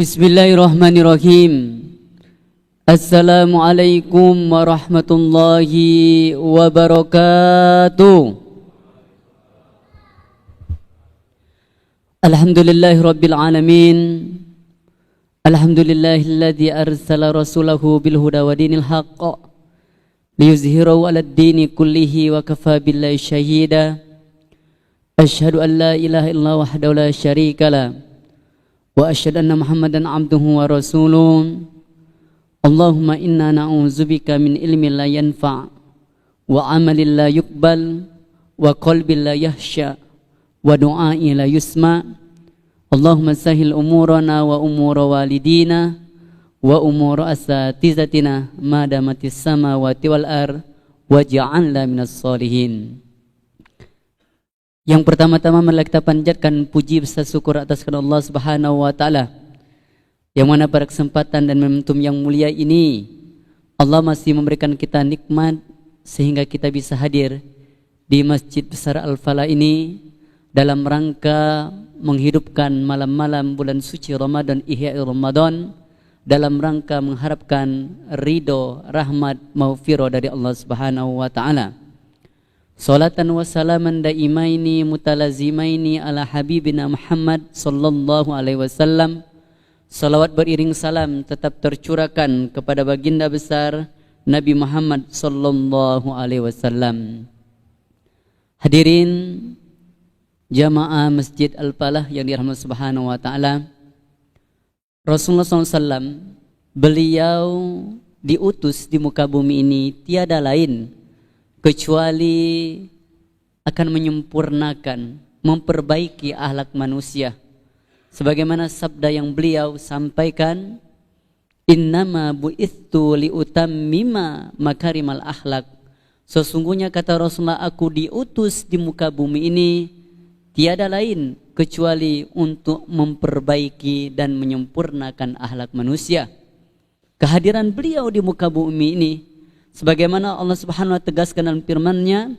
Bismillahirrahmanirrahim. Assalamualaikum warahmatullahi wabarakatuh. Alhamdulillahirabbil alamin. Alhamdulillahilladzi arsala rasulahu bil huda wa dinil haqq liyuzhirahu 'alad dini kullihi wa kafa billahi syahida. Asyhadu an la ilaha illallah wahdahu la syarikalah wa asyhadu anna Muhammadan abduhu wa rasuluh. Allahumma inna na'udzubika min ilmin la yanfa' wa amalin la yuqbal wa qalbin la yahsha wa du'ain la yusma'. Allahumma sahhil umurana wa umura walidina wa umura asatizatina ma damatis samawati wal ard waj'alna minas sholihin. Yang pertama-tama marilah kita panjatkan puji besar syukur atas kepada Allah Subhanahu wa taala, yang mana pada kesempatan dan momentum yang mulia ini Allah masih memberikan kita nikmat sehingga kita bisa hadir di Masjid Besar Al-Falah ini dalam rangka menghidupkan malam-malam bulan suci Ramadan, Ihya Ramadan, dalam rangka mengharapkan ridho, rahmat, maghfirah dari Allah Subhanahu wa taala. Salatan wa salaman daimaini mutalazimaini ala habibina Muhammad sallallahu alaihi wasallam. Salawat beriring salam tetap tercurahkan kepada baginda besar Nabi Muhammad sallallahu alaihi wasallam. Hadirin jamaah Masjid Al-Falah yang dirahmati Subhanahu wa taala. Rasulullah SAW beliau diutus di muka bumi ini tiada lain kecuali akan menyempurnakan, memperbaiki akhlak manusia. Sebagaimana sabda yang beliau sampaikan, innama bu'ithu liutammima makarimal akhlak. Sesungguhnya kata Rasulullah, aku diutus di muka bumi ini tiada lain kecuali untuk memperbaiki dan menyempurnakan akhlak manusia. Kehadiran beliau di muka bumi ini, sebagaimana Allah Subhanahu wa taala tegaskan dalam firman-Nya,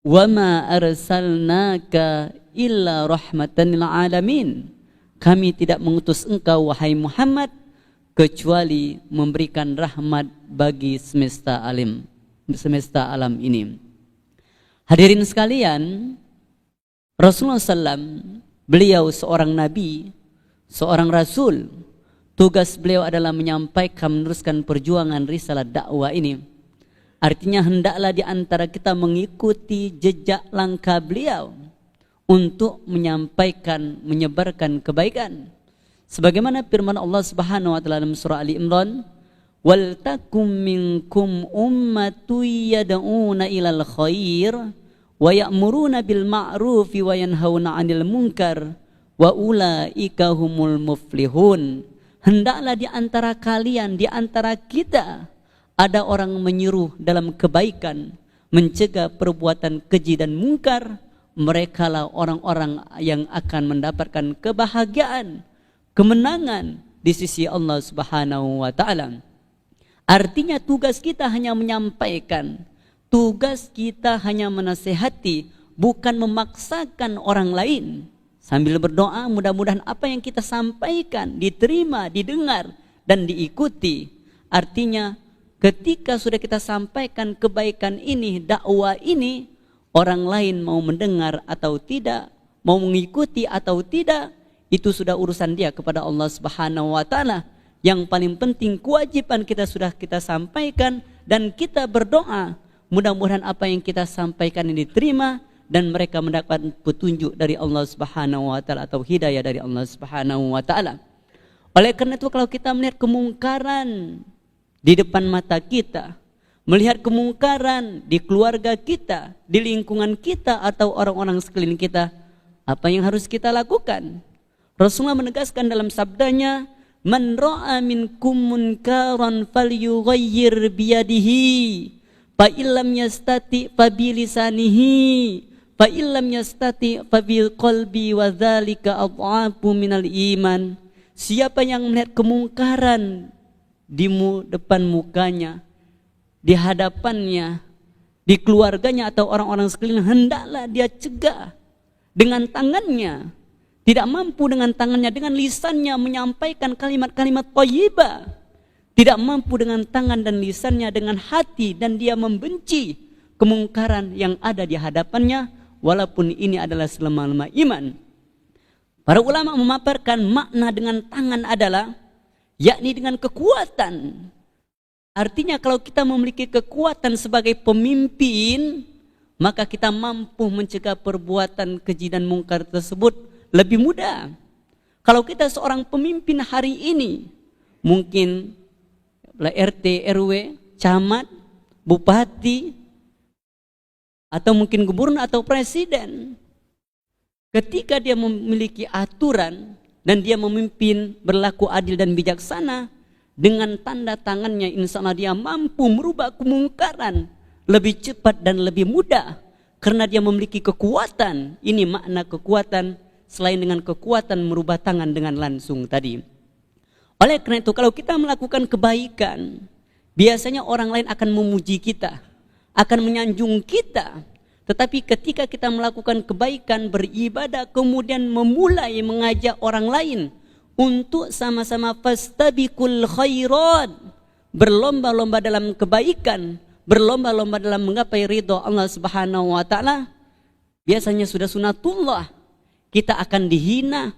"Wa ma arsalnaka illa rahmatan lil alamin." Kami tidak mengutus engkau wahai Muhammad kecuali memberikan rahmat bagi semesta alam ini. Hadirin sekalian, Rasulullah SAW beliau seorang nabi, seorang rasul. Tugas beliau adalah menyampaikan, meneruskan perjuangan risalah dakwah ini. Artinya hendaklah di antara kita mengikuti jejak langkah beliau untuk menyampaikan, menyebarkan kebaikan. Sebagaimana firman Allah Subhanahu wa taala dalam surah Ali Imran, "Wal takum minkum ummatun yad'una ilal khair wa ya'muruna bil ma'rufi wa yanhauna 'anil munkar wa ulaika humul muflihun." Hendaklah di antara kalian, di antara kita ada orang menyuruh dalam kebaikan, mencegah perbuatan keji dan mungkar. Merekalah orang-orang yang akan mendapatkan kebahagiaan, kemenangan di sisi Allah Subhanahu wa taala. Artinya tugas kita hanya menyampaikan, tugas kita hanya menasihati, bukan memaksakan orang lain. Sambil berdoa mudah-mudahan apa yang kita sampaikan diterima, didengar dan diikuti. Artinya ketika sudah kita sampaikan kebaikan ini, dakwah ini, orang lain mau mendengar atau tidak, mau mengikuti atau tidak, itu sudah urusan dia kepada Allah Subhanahu wa taala. Yang paling penting kewajiban kita sudah kita sampaikan dan kita berdoa mudah-mudahan apa yang kita sampaikan ini diterima dan mereka mendapat petunjuk dari Allah Subhanahu wa taala atau hidayah dari Allah Subhanahu wa taala. Oleh karena itu kalau kita melihat kemungkaran di depan mata kita, melihat kemungkaran di keluarga kita, di lingkungan kita atau orang-orang sekeliling kita, apa yang harus kita lakukan? Rasulullah menegaskan dalam sabdanya, "Man ra'a minkum munkaran falyughayyir biyadihi, fa illam yastati fa bilisanihi, fa illam yastati fa bil qalbi wa dzalika adhafu minal iman." Siapa yang melihat kemungkaran di depan mukanya, di hadapannya, di keluarganya atau orang-orang sekeliling, hendaklah dia cegah dengan tangannya, tidak mampu dengan tangannya, dengan lisannya menyampaikan kalimat-kalimat thayyibah, tidak mampu dengan tangan dan lisannya, dengan hati, dan dia membenci kemungkaran yang ada di hadapannya, walaupun ini adalah selemah-lemah iman. Para ulama memaparkan makna dengan tangan adalah yakni dengan kekuatan. Artinya kalau kita memiliki kekuatan sebagai pemimpin, maka kita mampu mencegah perbuatan keji dan mungkar tersebut lebih mudah. Kalau kita seorang pemimpin hari ini, mungkin RT, RW, camat, bupati, atau mungkin gubernur atau presiden, ketika dia memiliki aturan dan dia memimpin berlaku adil dan bijaksana, dengan tanda tangannya insya Allah dia mampu merubah kemungkaran lebih cepat dan lebih mudah karena dia memiliki kekuatan. Ini makna kekuatan selain dengan kekuatan merubah tangan dengan langsung tadi. Oleh karena itu kalau kita melakukan kebaikan, biasanya orang lain akan memuji kita, akan menyanjung kita. Tetapi ketika kita melakukan kebaikan, beribadah, kemudian memulai mengajak orang lain untuk sama-sama fastabiqul khairat, berlomba-lomba dalam kebaikan, berlomba-lomba dalam menggapai ridho Allah Subhanahu wa taala, biasanya sudah sunatullah. Kita akan dihina,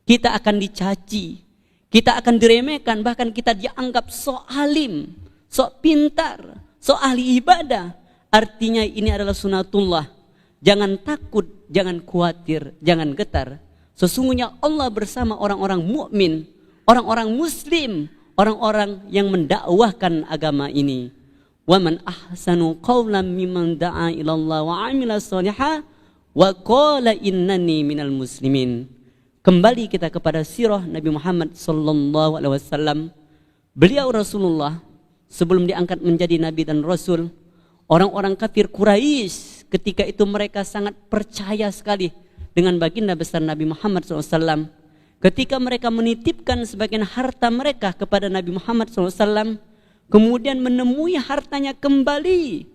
kita akan dicaci, kita akan diremehkan, bahkan kita dianggap sok alim, sok pintar, sok ahli ibadah. Artinya ini adalah sunatullah. Jangan takut, jangan khawatir, jangan getar. Sesungguhnya Allah bersama orang-orang mukmin, orang-orang muslim, orang-orang yang mendakwahkan agama ini. Wa man ahsanu qawlan mimman da'a ila Allah wa 'amila shalihan wa qala innani minal muslimin. Kembali kita kepada sirah Nabi Muhammad sallallahu alaihi wasallam. Beliau Rasulullah sebelum diangkat menjadi nabi dan rasul, orang-orang kafir Quraisy ketika itu mereka sangat percaya sekali dengan baginda besar Nabi Muhammad SAW. Ketika mereka menitipkan sebagian harta mereka kepada Nabi Muhammad SAW, kemudian menemui hartanya kembali,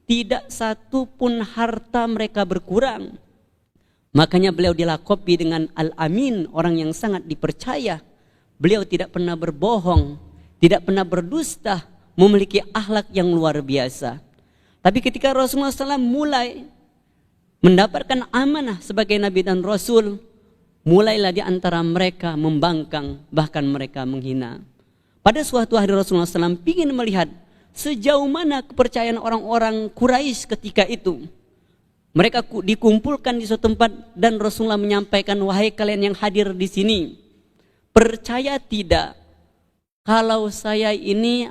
tidak satu pun harta mereka berkurang. Makanya beliau dilakopi dengan Al-Amin, orang yang sangat dipercaya. Beliau tidak pernah berbohong, tidak pernah berdusta, memiliki akhlak yang luar biasa. Tapi ketika Rasulullah SAW mulai mendapatkan amanah sebagai Nabi dan Rasul, mulailah di antara mereka membangkang, bahkan mereka menghina. Pada suatu hari Rasulullah SAW ingin melihat sejauh mana kepercayaan orang-orang Quraisy ketika itu. Mereka dikumpulkan di suatu tempat dan Rasulullah menyampaikan, wahai kalian yang hadir di sini, percaya tidak kalau saya ini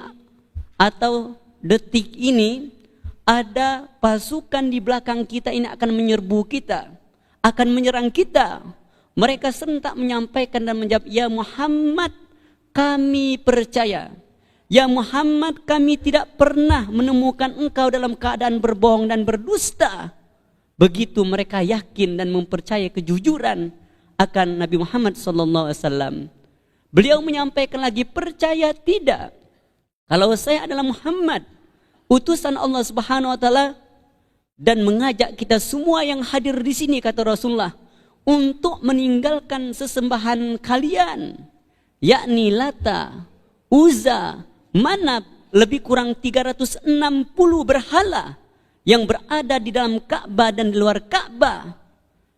atau detik ini ada pasukan di belakang kita ini akan menyerbu kita, akan menyerang kita. Mereka serentak menyampaikan dan menjawab, ya Muhammad, kami percaya. Ya Muhammad, kami tidak pernah menemukan engkau dalam keadaan berbohong dan berdusta. Begitu mereka yakin dan mempercayai kejujuran akan Nabi Muhammad SAW. Beliau menyampaikan lagi, percaya tidak kalau saya adalah Muhammad, utusan Allah Subhanahu wa taala, dan mengajak kita semua yang hadir di sini, kata Rasulullah, untuk meninggalkan sesembahan kalian, yakni Lata, Uzza, Manat, lebih kurang 360 berhala yang berada di dalam Ka'bah dan di luar Ka'bah,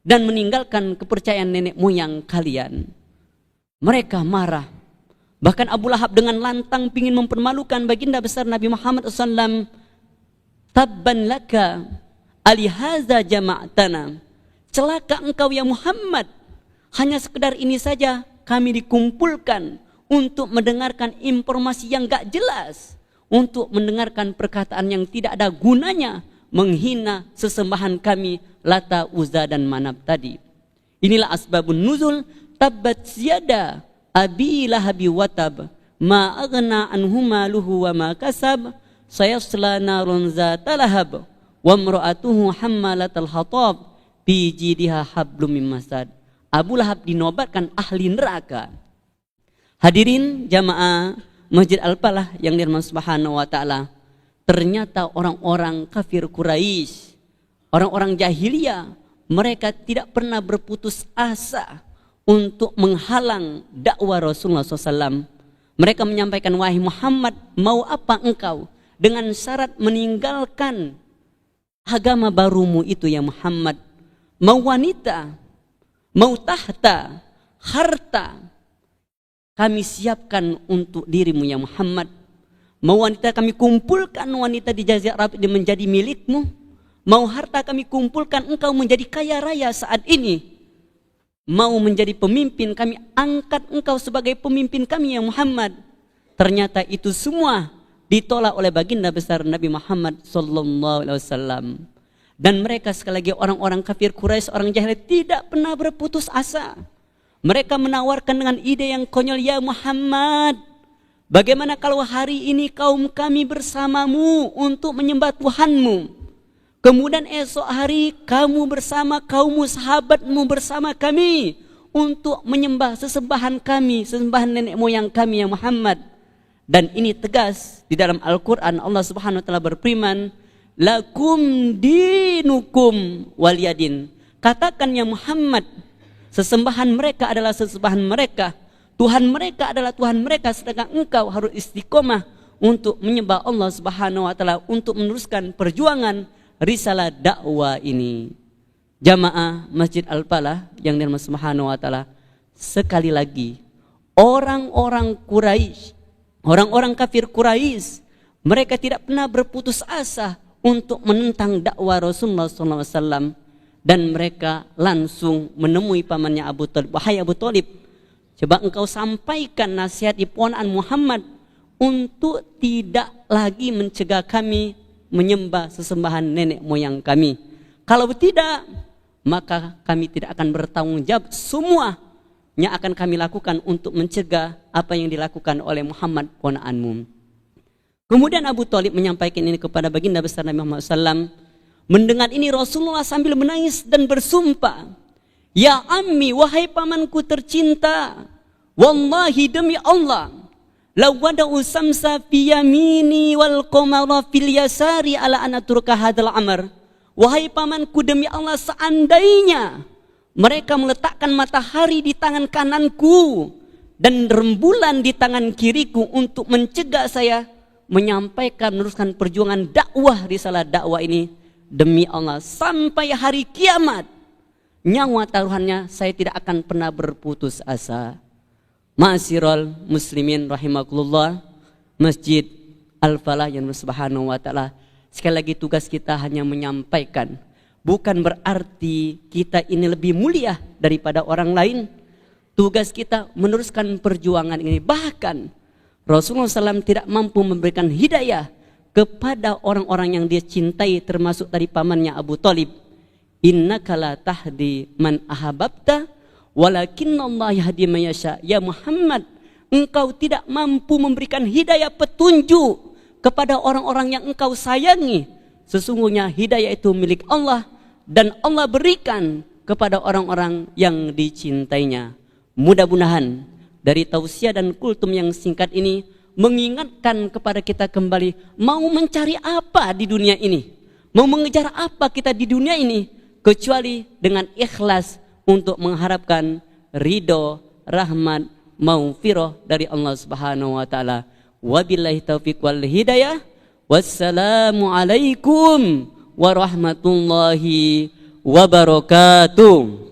dan meninggalkan kepercayaan nenek moyang kalian. Mereka marah. Bahkan Abu Lahab dengan lantang ingin mempermalukan baginda besar Nabi Muhammad SAW. Tabban laka alihaza jama'tana. Celaka engkau ya Muhammad. Hanya sekedar ini saja kami dikumpulkan untuk mendengarkan informasi yang gak jelas, untuk mendengarkan perkataan yang tidak ada gunanya, menghina sesembahan kami Lata, Uzza dan Manab tadi. Inilah asbabun nuzul. Tabbat siyada Abi Lahabi watab, ma aghna anhu maluhu wa ma kasab, sayasla narun zata lahab, wa imra'atuhu hammalatal hatab, fi jidha hablum min masad. Abu Lahab dinobatkan ahli neraka. Hadirin jamaah Masjid Al-Falah yang dirahmati Subhanahu wa taala, ternyata orang-orang kafir Quraisy, orang-orang jahiliyah, mereka tidak pernah berputus asa untuk menghalang dakwah Rasulullah SAW. Mereka menyampaikan, wahai Muhammad, mau apa engkau dengan syarat meninggalkan agama barumu itu ya Muhammad. Mau wanita, mau tahta, harta, kami siapkan untuk dirimu ya Muhammad. Mau wanita, kami kumpulkan wanita di Jazirah Arab menjadi milikmu. Mau harta, kami kumpulkan engkau menjadi kaya raya saat ini. Mau menjadi pemimpin, kami angkat engkau sebagai pemimpin kami ya Muhammad. Ternyata itu semua ditolak oleh baginda besar Nabi Muhammad SAW. Dan mereka sekali lagi orang-orang kafir Quraisy, orang jahil, tidak pernah berputus asa. Mereka menawarkan dengan ide yang konyol, ya Muhammad, bagaimana kalau hari ini kaum kami bersamamu untuk menyembah Tuhanmu. Kemudian esok hari kamu bersama kaummu, sahabatmu bersama kami untuk menyembah sesembahan kami, sesembahan nenek moyang kami ya Muhammad. Dan ini tegas di dalam Al-Quran. Allah Subhanahu Wa Taala berfirman, lakum dinukum waliyadin. Katakan ya Muhammad, sesembahan mereka adalah sesembahan mereka, Tuhan mereka adalah Tuhan mereka, sedangkan engkau harus istiqomah untuk menyembah Allah Subhanahu Wa Taala, untuk meneruskan perjuangan risalah dakwah ini. Jamaah Masjid Al-Falah yang dirahmati Subhanahu Wa Taala, sekali lagi orang-orang Quraisy, orang-orang kafir Quraisy, mereka tidak pernah berputus asa untuk menentang dakwah Rasulullah SAW. Dan mereka langsung menemui pamannya Abu Thalib. Wahai Abu Thalib, coba engkau sampaikan nasihat di ponakan Muhammad untuk tidak lagi mencegah kami menyembah sesembahan nenek moyang kami. Kalau tidak, maka kami tidak akan bertanggung jawab semuanya akan kami lakukan untuk mencegah apa yang dilakukan oleh Muhammad ponakanmu. Kemudian Abu Thalib menyampaikan ini kepada baginda besar Nabi Muhammad SAW. Mendengar ini Rasulullah sambil menangis dan bersumpah, ya ammi, wahai pamanku tercinta, wallahi demi Allah, law wada'u samsa fi yamini wal qamara fil yasari ala an aturka hadzal amr. Wahai pamanku, demi Allah, seandainya mereka meletakkan matahari di tangan kananku dan rembulan di tangan kiriku untuk mencegah saya menyampaikan, meneruskan perjuangan dakwah risalah dakwah ini, demi Allah, sampai hari kiamat, nyawa taruhannya saya tidak akan pernah berputus asa. Ma'asyiral muslimin rahimakumullah, Masjid Al-Falah yang Subhanahu Wa Taala, sekali lagi tugas kita hanya menyampaikan, bukan berarti kita ini lebih mulia daripada orang lain. Tugas kita meneruskan perjuangan ini. Bahkan Rasulullah SAW tidak mampu memberikan hidayah kepada orang-orang yang dia cintai, termasuk dari pamannya Abu Thalib. Innaka la tahdi man ahabbta walakinnallaha yahdi man yasha. Ya Muhammad, engkau tidak mampu memberikan hidayah petunjuk kepada orang-orang yang engkau sayangi. Sesungguhnya hidayah itu milik Allah, dan Allah berikan kepada orang-orang yang dicintainya. Mudah-mudahan dari tausiah dan kultum yang singkat ini mengingatkan kepada kita kembali, mau mencari apa di dunia ini, mau mengejar apa kita di dunia ini, kecuali dengan ikhlas untuk mengharapkan ridho, rahmat, maghfirah dari Allah Subhanahu Wa Taala. Wabillahi taufiq wal hidayah. Wassalamu alaikum warahmatullahi wabarakatuh.